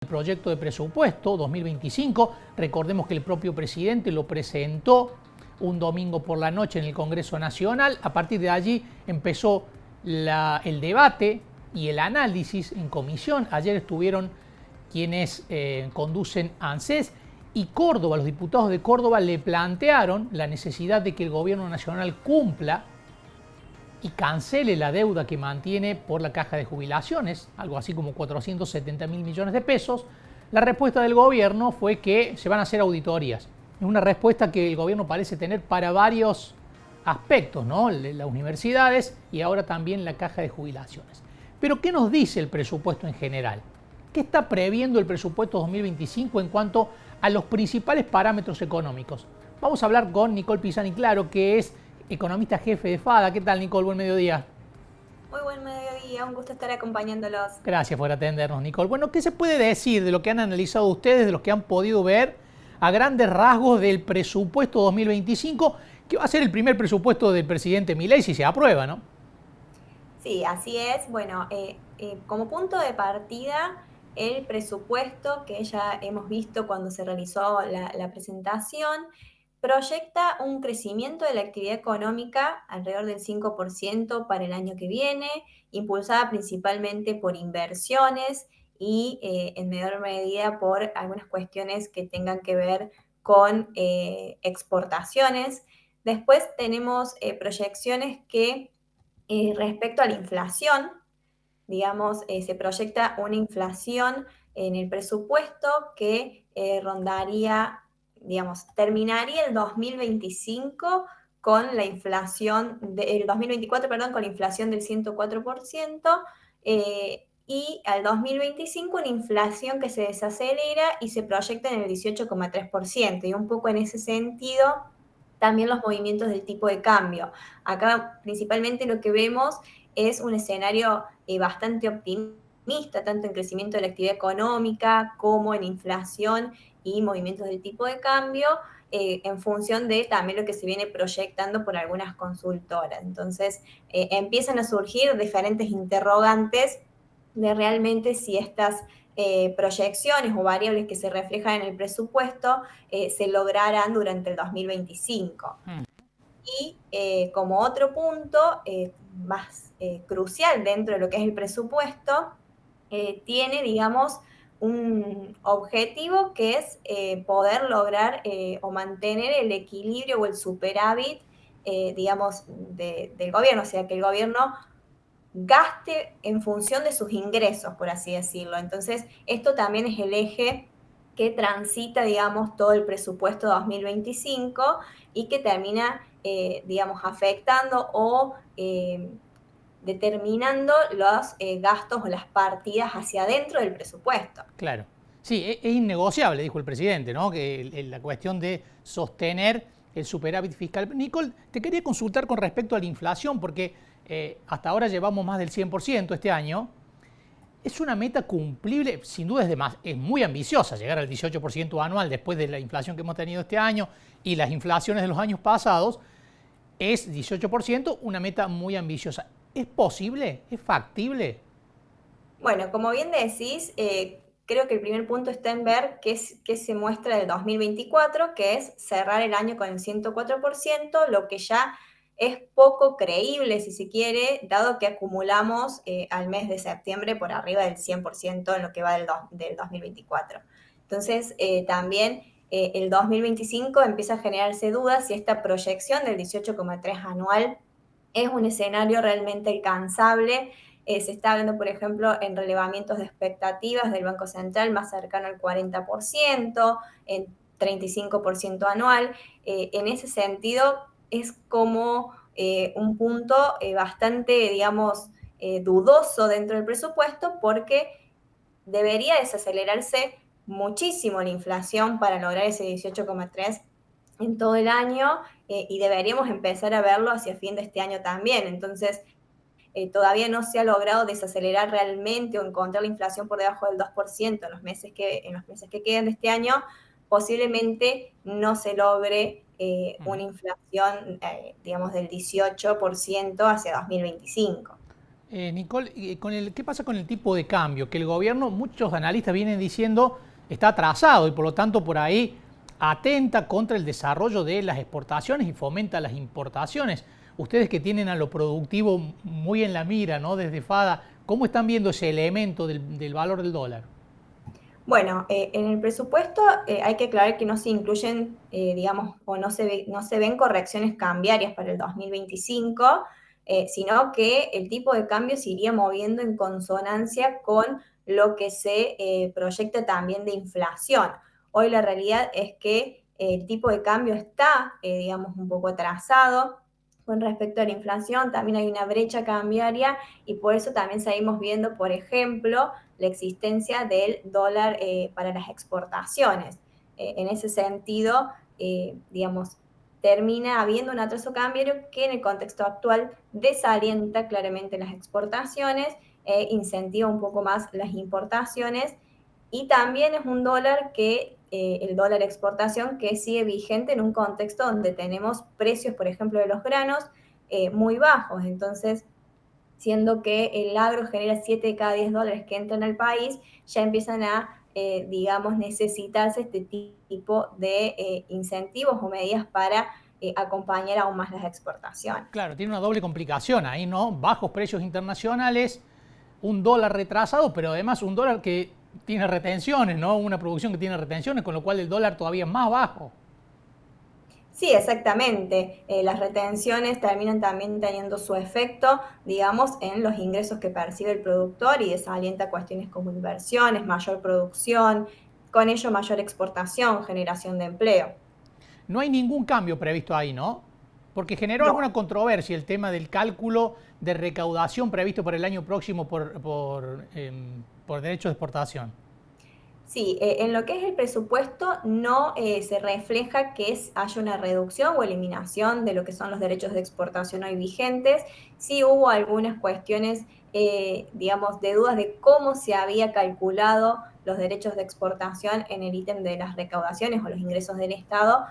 El proyecto de presupuesto 2025, recordemos que el propio presidente lo presentó un domingo por la noche en el Congreso Nacional. A partir de allí empezó el debate y el análisis en comisión. Ayer estuvieron quienes conducen ANSES y Córdoba, los diputados de Córdoba le plantearon la necesidad de que el gobierno nacional cumpla y cancele la deuda que mantiene por la caja de jubilaciones, algo así como 470.000 millones de pesos. La respuesta del gobierno fue que se van a hacer auditorías. Es una respuesta que el gobierno parece tener para varios aspectos, ¿no? Las universidades y ahora también la caja de jubilaciones. Pero ¿qué nos dice el presupuesto en general? ¿Qué está previendo el presupuesto 2025 en cuanto a los principales parámetros económicos? Vamos a hablar con Nicole Pisani Claro, que es economista jefe de FADA. ¿Qué tal, Nicole? Buen mediodía. Muy buen mediodía, un gusto estar acompañándolos. Gracias por atendernos, Nicole. Bueno, ¿qué se puede decir de lo que han analizado ustedes, de lo que han podido ver a grandes rasgos del presupuesto 2025, que va a ser el primer presupuesto del presidente Milei si se aprueba, ¿no? Sí, así es. Bueno, como punto de partida, el presupuesto que ya hemos visto cuando se realizó la presentación, proyecta un crecimiento de la actividad económica alrededor del 5% para el año que viene, impulsada principalmente por inversiones y en menor medida por algunas cuestiones que tengan que ver con exportaciones. Después tenemos proyecciones que respecto a la inflación, digamos, se proyecta una inflación en el presupuesto que rondaría, digamos, terminaría el 2025 con la inflación, el 2024, perdón, con la inflación del 104%, y al 2025 una inflación que se desacelera y se proyecta en el 18,3%. Y un poco en ese sentido, también los movimientos del tipo de cambio. Acá principalmente lo que vemos es un escenario bastante optimista, tanto en crecimiento de la actividad económica como en inflación y movimientos del tipo de cambio, en función de también lo que se viene proyectando por algunas consultoras. Entonces, empiezan a surgir diferentes interrogantes de realmente si estas proyecciones o variables que se reflejan en el presupuesto se lograrán durante el 2025. Y como otro punto más crucial dentro de lo que es el presupuesto, tiene, digamos, un objetivo que es poder lograr o mantener el equilibrio o el superávit, digamos, del gobierno, o sea, que el gobierno gaste en función de sus ingresos, por así decirlo. Entonces, esto también es el eje que transita, digamos, todo el presupuesto 2025 y que termina, digamos, afectando o determinando los gastos o las partidas hacia adentro del presupuesto. Claro. Sí, es innegociable, dijo el presidente, ¿no? Que la cuestión de sostener el superávit fiscal. Nicole, te quería consultar con respecto a la inflación, porque hasta ahora llevamos más del 100% este año. Es una meta cumplible, sin duda es muy ambiciosa, llegar al 18% anual después de la inflación que hemos tenido este año y las inflaciones de los años pasados. Es 18%, una meta muy ambiciosa. ¿Es posible? ¿Es factible? Bueno, como bien decís, creo que el primer punto está en ver qué se muestra del 2024, que es cerrar el año con el 104%, lo que ya es poco creíble, si se quiere, dado que acumulamos al mes de septiembre por arriba del 100% en lo que va del 2024. Entonces, también el 2025 empieza a generarse dudas si esta proyección del 18,3 anual es un escenario realmente alcanzable. Se está hablando, por ejemplo, en relevamientos de expectativas del Banco Central más cercano al 40%, en 35% anual. En ese sentido, es como un punto bastante, digamos, dudoso dentro del presupuesto porque debería desacelerarse muchísimo la inflación para lograr ese 18,3 en todo el año, y deberíamos empezar a verlo hacia fin de este año también. Entonces, todavía no se ha logrado desacelerar realmente o encontrar la inflación por debajo del 2% en los meses que quedan de este año, posiblemente no se logre una inflación, digamos, del 18% hacia 2025. Nicole, ¿qué pasa con el tipo de cambio? Que el gobierno, muchos analistas vienen diciendo, está atrasado y por lo tanto por ahí atenta contra el desarrollo de las exportaciones y fomenta las importaciones. Ustedes que tienen a lo productivo muy en la mira, ¿no? Desde FADA, ¿cómo están viendo ese elemento del valor del dólar? Bueno, en el presupuesto hay que aclarar que no se incluyen, digamos, o no se ven correcciones cambiarias para el 2025, sino que el tipo de cambio se iría moviendo en consonancia con lo que se proyecta también de inflación. Hoy la realidad es que el tipo de cambio está, digamos, un poco atrasado con respecto a la inflación, también hay una brecha cambiaria y por eso también seguimos viendo, por ejemplo, la existencia del dólar para las exportaciones. En ese sentido, digamos, termina habiendo un atraso cambiario que en el contexto actual desalienta claramente las exportaciones e incentiva un poco más las importaciones. Y también es un dólar que, el dólar exportación, que sigue vigente en un contexto donde tenemos precios, por ejemplo, de los granos muy bajos. Entonces, siendo que el agro genera 7 de cada 10 dólares que entran al país, ya empiezan a, digamos, necesitarse este tipo de incentivos o medidas para acompañar aún más las exportaciones. Claro, tiene una doble complicación ahí, ¿no? Bajos precios internacionales, un dólar retrasado, pero además un dólar que tiene retenciones, ¿no? Una producción que tiene retenciones, con lo cual el dólar todavía es más bajo. Sí, exactamente. Las retenciones terminan también teniendo su efecto, digamos, en los ingresos que percibe el productor y desalienta cuestiones como inversiones, mayor producción, con ello mayor exportación, generación de empleo. No hay ningún cambio previsto ahí, ¿no? Porque generó No, alguna controversia el tema del cálculo de recaudación previsto para el año próximo por derechos de exportación. sí, en lo que es el presupuesto no se refleja que haya una reducción o eliminación de lo que son los derechos de exportación hoy vigentes. Sí hubo algunas cuestiones, digamos, de dudas de cómo se había calculado los derechos de exportación en el ítem de las recaudaciones o los ingresos del Estado,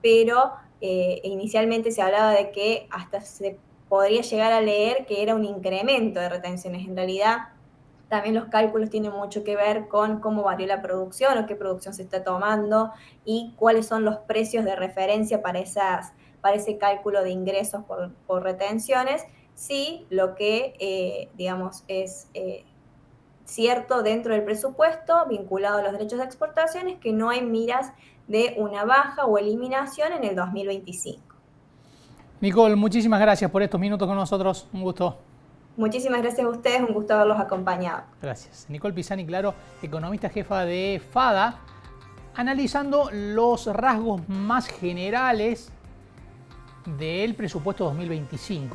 pero inicialmente se hablaba de que hasta se podría llegar a leer que era un incremento de retenciones. En realidad, también los cálculos tienen mucho que ver con cómo varió la producción o qué producción se está tomando y cuáles son los precios de referencia para ese cálculo de ingresos por retenciones. Sí, lo que, digamos, es cierto dentro del presupuesto vinculado a los derechos de exportación es que no hay miras de una baja o eliminación en el 2025. Nicole, muchísimas gracias por estos minutos con nosotros. Un gusto. Muchísimas gracias a ustedes, un gusto haberlos acompañado. Gracias. Nicole Pisani, claro, economista jefa de FADA, analizando los rasgos más generales del presupuesto 2025.